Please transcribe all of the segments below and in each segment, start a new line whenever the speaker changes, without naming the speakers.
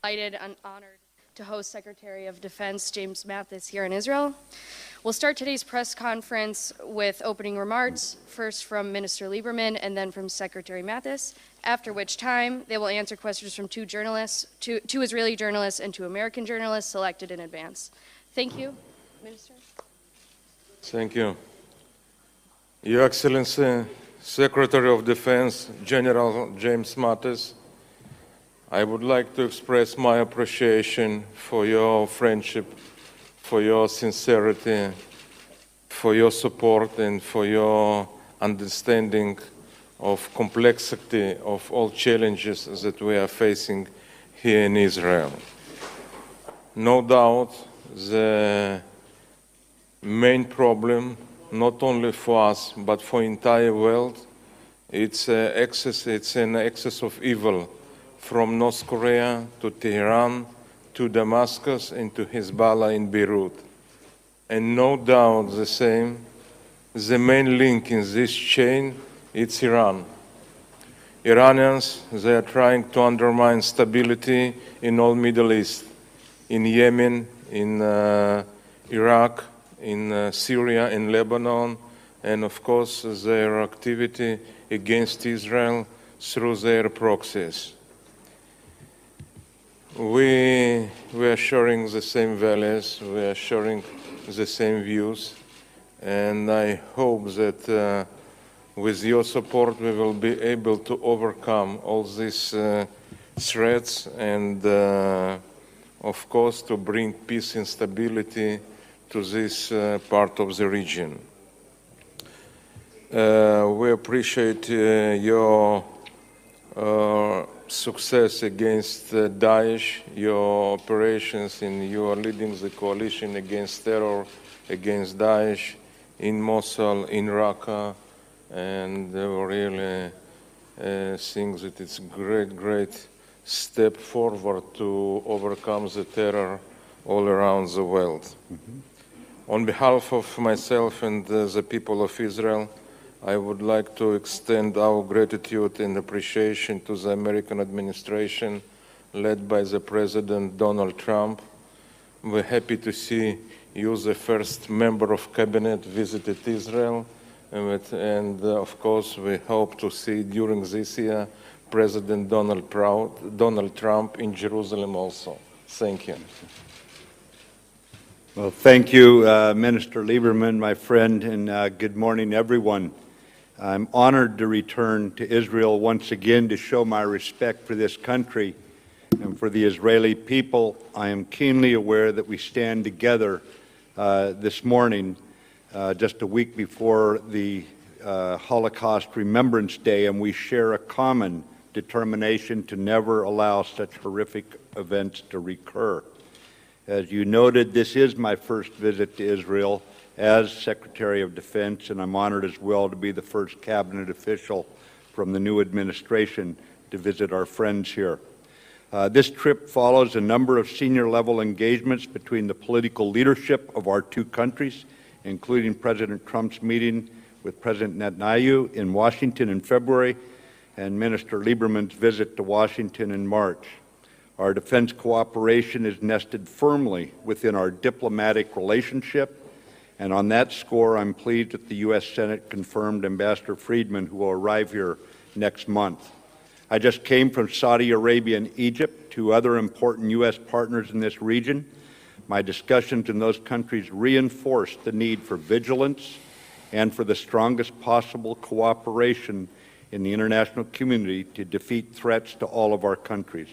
Delighted and honored to host Secretary of Defense James Mattis here in Israel. We'll start today's press conference with opening remarks, first from Minister Lieberman and then from Secretary Mattis, after which time they will answer questions from two Israeli journalists and two American journalists selected in advance. Thank you, Minister.
Thank you. Your Excellency, Secretary of Defense, General James Mattis, I would like to express my appreciation for your friendship, for your sincerity, for your support, and for your understanding of complexity of all challenges that we are facing here in Israel. No doubt, the main problem, not only for us, but for the entire world, it's an excess of evil from North Korea to Tehran to Damascus and to Hezbollah in Beirut. And no doubt the main link in this chain, it's Iran. Iranians, they are trying to undermine stability in all Middle East, in Yemen, in Iraq, in Syria, in Lebanon, and of course their activity against Israel through their proxies. We are sharing the same values, we are sharing the same views, and I hope that with your support we will be able to overcome all these threats and of course to bring peace and stability to this part of the region. We appreciate your success against Daesh, your operations, and you are leading the coalition against terror, against Daesh in Mosul, in Raqqa, and we really think that it's a great step forward to overcome the terror all around the world. Mm-hmm. On behalf of myself and the people of Israel, I would like to extend our gratitude and appreciation to the American administration led by the President Donald Trump. We're happy to see you, the first member of cabinet, visited Israel. And of course, we hope to see during this year President Donald Trump in Jerusalem also. Thank you.
Well, thank you, Minister Lieberman, my friend, and good morning, everyone. I'm honored to return to Israel once again to show my respect for this country and for the Israeli people. I am keenly aware that we stand together this morning, just a week before the Holocaust Remembrance Day, and we share a common determination to never allow such horrific events to recur. As you noted, this is my first visit to Israel as Secretary of Defense, and I'm honored as well to be the first cabinet official from the new administration to visit our friends here. This trip follows a number of senior-level engagements between the political leadership of our two countries, including President Trump's meeting with President Netanyahu in Washington in February and Minister Lieberman's visit to Washington in March. Our defense cooperation is nested firmly within our diplomatic relationship, and on that score, I'm pleased that the U.S. Senate confirmed Ambassador Friedman, who will arrive here next month. I just came from Saudi Arabia and Egypt, two other important U.S. partners in this region. My discussions in those countries reinforced the need for vigilance and for the strongest possible cooperation in the international community to defeat threats to all of our countries.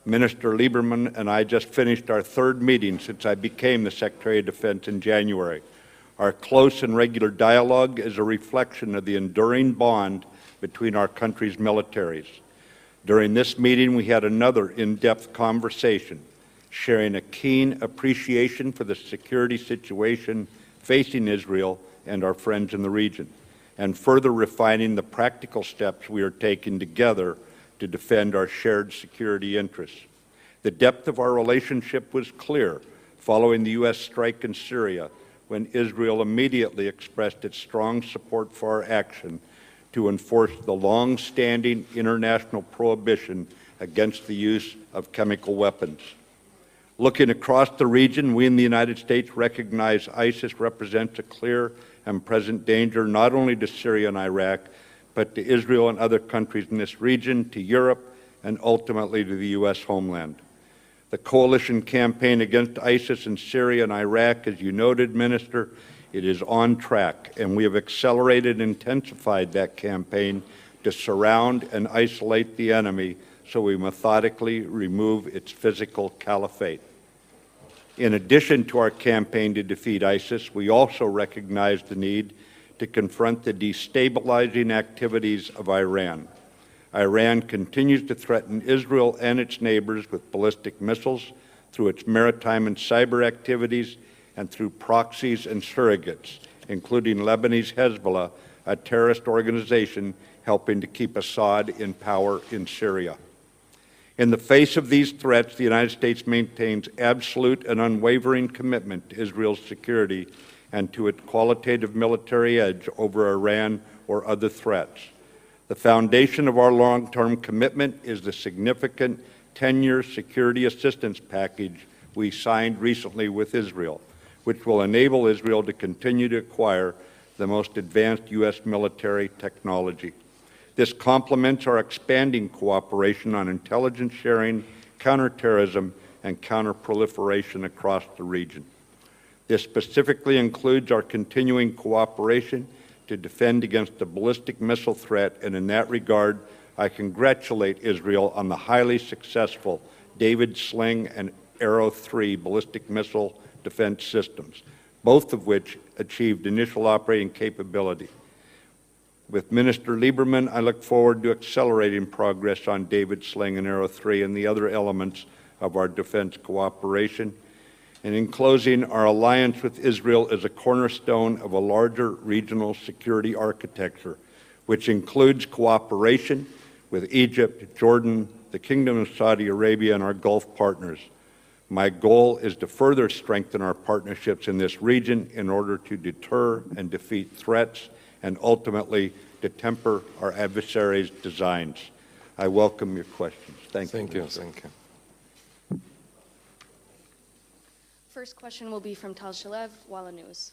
Minister Lieberman and I just finished our third meeting since I became the Secretary of Defense in January. Our close and regular dialogue is a reflection of the enduring bond between our country's militaries. During this meeting, we had another in-depth conversation, sharing a keen appreciation for the security situation facing Israel and our friends in the region, and further refining the practical steps we are taking together to defend our shared security interests. The depth of our relationship was clear following the U.S. strike in Syria, when Israel immediately expressed its strong support for our action to enforce the long-standing international prohibition against the use of chemical weapons. Looking across the region, we in the United States recognize ISIS represents a clear and present danger not only to Syria and Iraq, but to Israel and other countries in this region, to Europe, and ultimately to the U.S. homeland. The coalition campaign against ISIS in Syria and Iraq, as you noted, Minister, it is on track, and we have accelerated and intensified that campaign to surround and isolate the enemy so we methodically remove its physical caliphate. In addition to our campaign to defeat ISIS, we also recognize the need to confront the destabilizing activities of Iran. Iran continues to threaten Israel and its neighbors with ballistic missiles through its maritime and cyber activities and through proxies and surrogates, including Lebanese Hezbollah, a terrorist organization helping to keep Assad in power in Syria. In the face of these threats, the United States maintains absolute and unwavering commitment to Israel's security and to its qualitative military edge over Iran or other threats. The foundation of our long-term commitment is the significant 10-year security assistance package we signed recently with Israel, which will enable Israel to continue to acquire the most advanced U.S. military technology. This complements our expanding cooperation on intelligence sharing, counterterrorism, and counterproliferation across the region. This specifically includes our continuing cooperation to defend against the ballistic missile threat, and in that regard, I congratulate Israel on the highly successful David Sling and Arrow 3 ballistic missile defense systems, both of which achieved initial operating capability. With Minister Lieberman, I look forward to accelerating progress on David Sling and Arrow 3 and the other elements of our defense cooperation. And in closing, our alliance with Israel is a cornerstone of a larger regional security architecture, which includes cooperation with Egypt, Jordan, the Kingdom of Saudi Arabia, and our Gulf partners. My goal is to further strengthen our partnerships in this region in order to deter and defeat threats and ultimately to temper our adversaries' designs. I welcome your questions. Thank you.
Thank you.
First question will be from Tal Shalev, Walla News.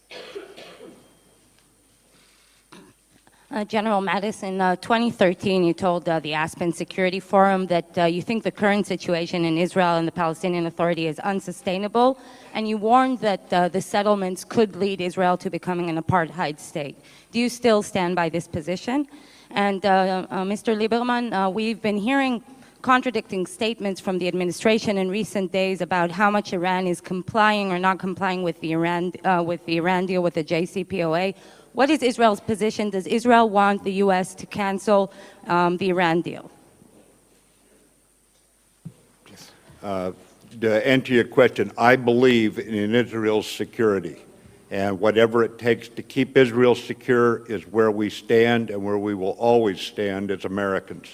General Mattis, in 2013, you told the Aspen Security Forum that you think the current situation in Israel and the Palestinian Authority is unsustainable, and you warned that the settlements could lead Israel to becoming an apartheid state. Do you still stand by this position? And Mr. Lieberman, we've been hearing contradicting statements from the administration in recent days about how much Iran is complying or not complying with the Iran deal with the JCPOA. What is Israel's position? Does Israel want the U.S. to cancel the Iran deal?
To answer your question, I believe in Israel's security, and whatever it takes to keep Israel secure is where we stand and where we will always stand as Americans.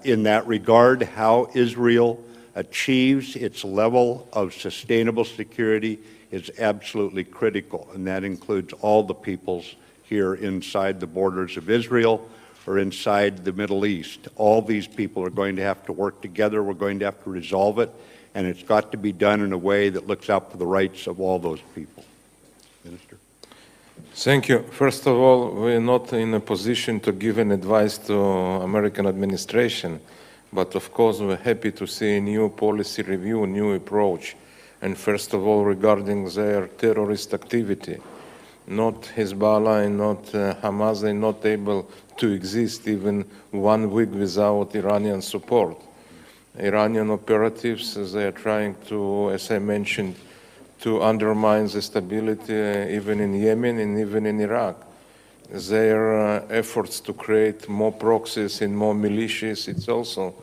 In that regard, how Israel achieves its level of sustainable security is absolutely critical, and that includes all the peoples here inside the borders of Israel or inside the Middle East. All these people are going to have to work together. We're going to have to resolve it, and it's got to be done in a way that looks out for the rights of all those people. Minister?
Thank you. First of all, we're not in a position to give an advice to American administration, but of course we're happy to see a new policy review, a new approach. And first of all, regarding their terrorist activity, not Hezbollah and not Hamas, they're not able to exist even 1 week without Iranian support. Iranian operatives, they are trying to, as I mentioned, to undermine the stability even in Yemen and even in Iraq. Their efforts to create more proxies and more militias, it's also,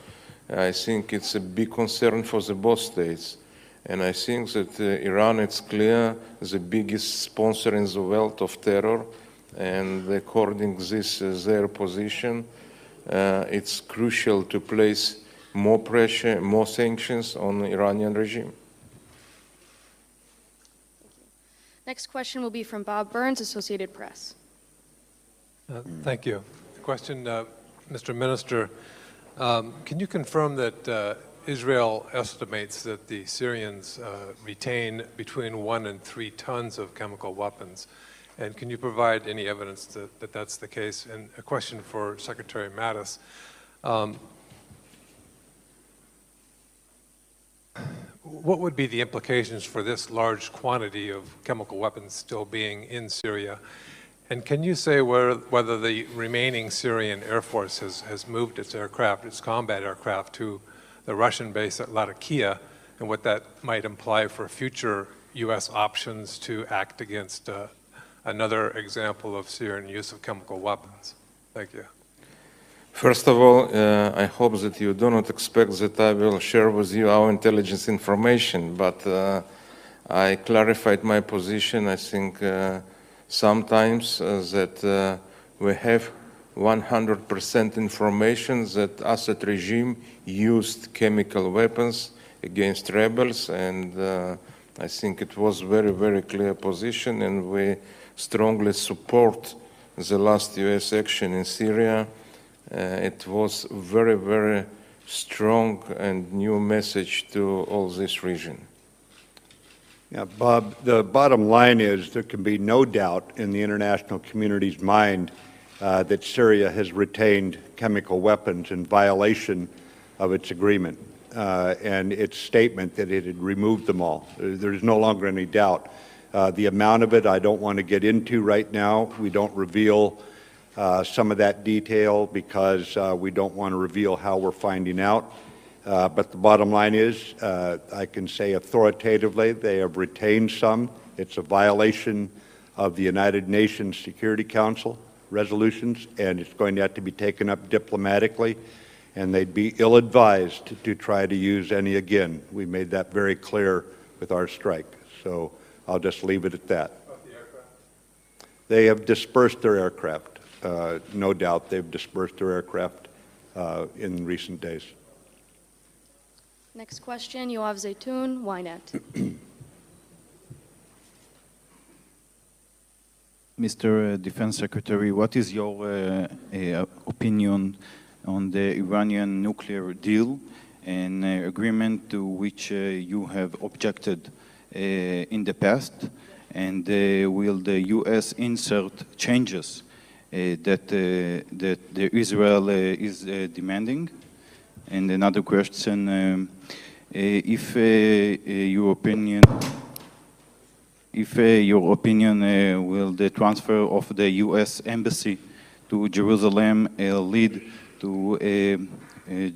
I think it's a big concern for the both states. And I think that Iran, it's clear, the biggest sponsor in the world of terror, and according to this, their position, it's crucial to place more pressure, more sanctions on the Iranian regime.
Next question will be from Bob Burns, Associated Press.
Thank you. question. Mr. Minister, can you confirm that Israel estimates that the Syrians retain between 1 and 3 tons of chemical weapons? And can you provide any evidence that that's the case? And a question for Secretary Mattis. What would be the implications for this large quantity of chemical weapons still being in Syria? And can you say whether the remaining Syrian Air Force has moved its aircraft, its combat aircraft, to the Russian base at Latakia, and what that might imply for future U.S. options to act against another example of Syrian use of chemical weapons? Thank you.
First of all, I hope that you do not expect that I will share with you our intelligence information, but I clarified my position. I think sometimes that we have 100% information that Assad regime used chemical weapons against rebels, and I think it was very, very clear position, and we strongly support the last US action in Syria. It was very, very strong and new message to all this region.
Yeah, Bob, the bottom line is there can be no doubt in the international community's mind that Syria has retained chemical weapons in violation of its agreement and its statement that it had removed them all. There's no longer any doubt. The amount of it I don't want to get into right now. We don't reveal some of that detail because we don't want to reveal how we're finding out. But the bottom line is, I can say authoritatively, they have retained some. It's a violation of the United Nations Security Council resolutions, and it's going to have to be taken up diplomatically, and they'd be ill-advised to try to use any again. We made that very clear with our strike. So I'll just leave it at that. They have dispersed their aircraft. No doubt they've dispersed their aircraft in recent days.
Next question, Yoav Zaytoun, Ynet.
Mr. Defense Secretary, what is your opinion on the Iranian nuclear deal and agreement to which you have objected in the past? And will the U.S. insert changes that Israel is demanding? And another question, if your opinion, will the transfer of the U.S. embassy to Jerusalem lead to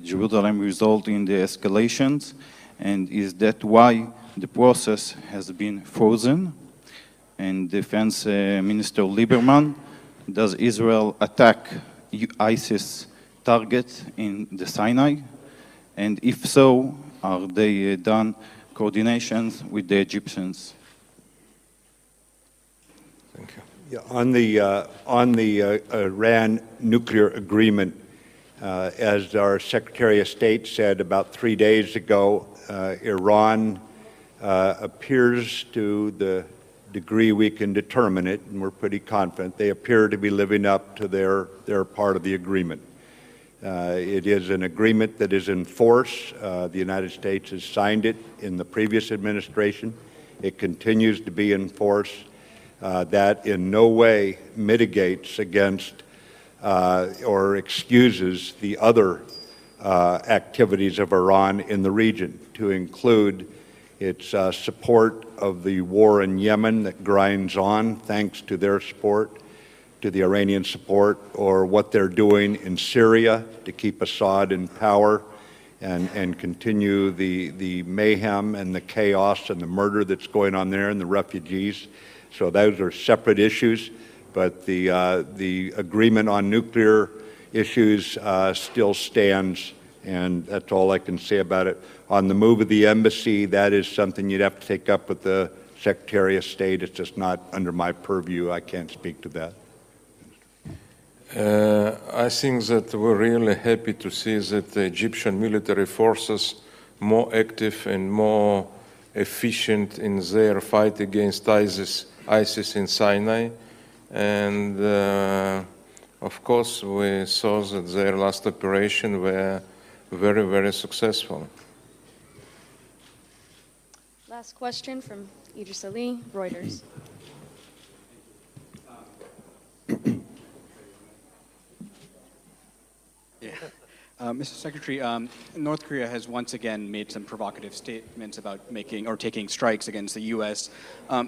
Jerusalem result in the escalations? And is that why the process has been frozen? And Defense Minister Lieberman, does Israel attack ISIS targets in the Sinai? And if so, are they done coordinations with the Egyptians?
Thank you.
Yeah, on the Iran nuclear agreement, as our Secretary of State said about 3 days ago, Iran appears, to the degree we can determine it, and we're pretty confident, they appear to be living up to their part of the agreement. It is an agreement that is in force. The United States has signed it in the previous administration. It continues to be in force. That in no way mitigates against or excuses the other activities of Iran in the region, to include its support of the war in Yemen that grinds on thanks to their support, to the Iranian support, or what they're doing in Syria to keep Assad in power and continue the mayhem and the chaos and the murder that's going on there and the refugees. So those are separate issues, but the agreement on nuclear issues still stands, and that's all I can say about it. On the move of the embassy, that is something you'd have to take up with the Secretary of State. It's just not under my purview. I can't speak to that.
I think that we're really happy to see that the Egyptian military forces more active and more efficient in their fight against ISIS in Sinai. And of course, we saw that their last operation were very, very successful.
Last question from Idris Ali, Reuters.
Mr. Secretary, North Korea has once again made some provocative statements about making or taking strikes against the U.S.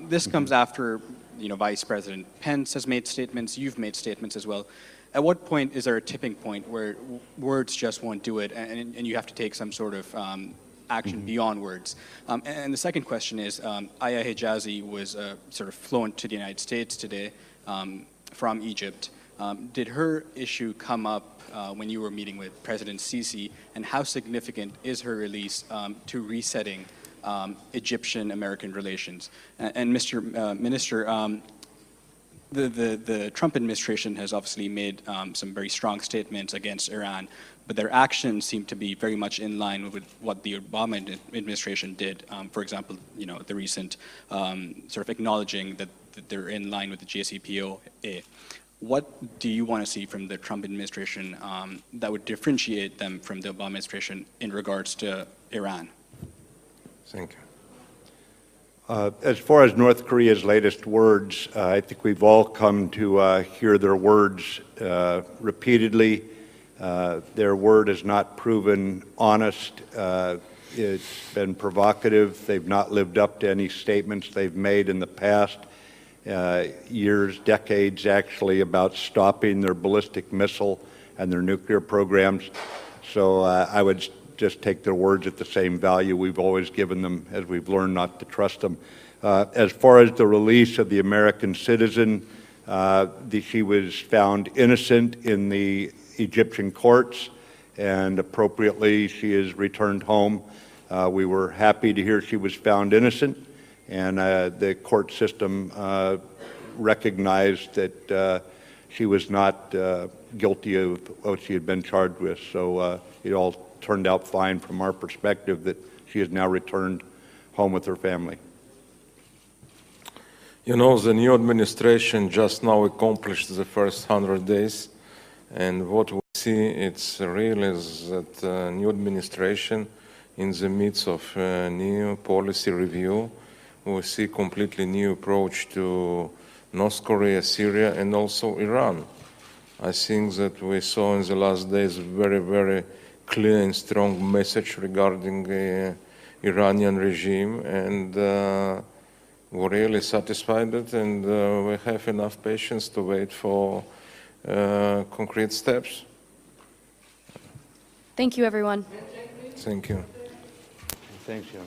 This comes after, Vice President Pence has made statements. You've made statements as well. At what point is there a tipping point where words just won't do it, and you have to take some sort of action beyond words? And the second question is, Aya Hijazi was sort of flown to the United States today from Egypt. Did her issue come up when you were meeting with President Sisi, and how significant is her release to resetting Egyptian-American relations? And Mr. Minister, the Trump administration has obviously made some very strong statements against Iran, but their actions seem to be very much in line with what the Obama administration did. For example, the recent sort of acknowledging that they're in line with the JCPOA. What do you want to see from the Trump administration that would differentiate them from the Obama administration in regards to Iran?
Thank you.
As far as North Korea's latest words, I think we've all come to hear their words repeatedly. Their word has not proven honest. It's been provocative. They've not lived up to any statements they've made in the past. Years, decades actually, about stopping their ballistic missile and their nuclear programs. So I would just take their words at the same value we've always given them, as we've learned not to trust them. As far as the release of the American citizen, she was found innocent in the Egyptian courts, and appropriately she is returned home. We were happy to hear she was found innocent, and the court system recognized that she was not guilty of what she had been charged with. So it all turned out fine from our perspective, that she is now returned home with her family.
The new administration just now accomplished the first 100 days, and what we see, it's really that the new administration in the midst of a new policy review. We see completely new approach to North Korea, Syria, and also Iran. I think that we saw in the last days very, very clear and strong message regarding the Iranian regime, and we're really satisfied with it, and we have enough patience to wait for concrete steps.
Thank you, everyone.
Thank you.
Thanks, Young.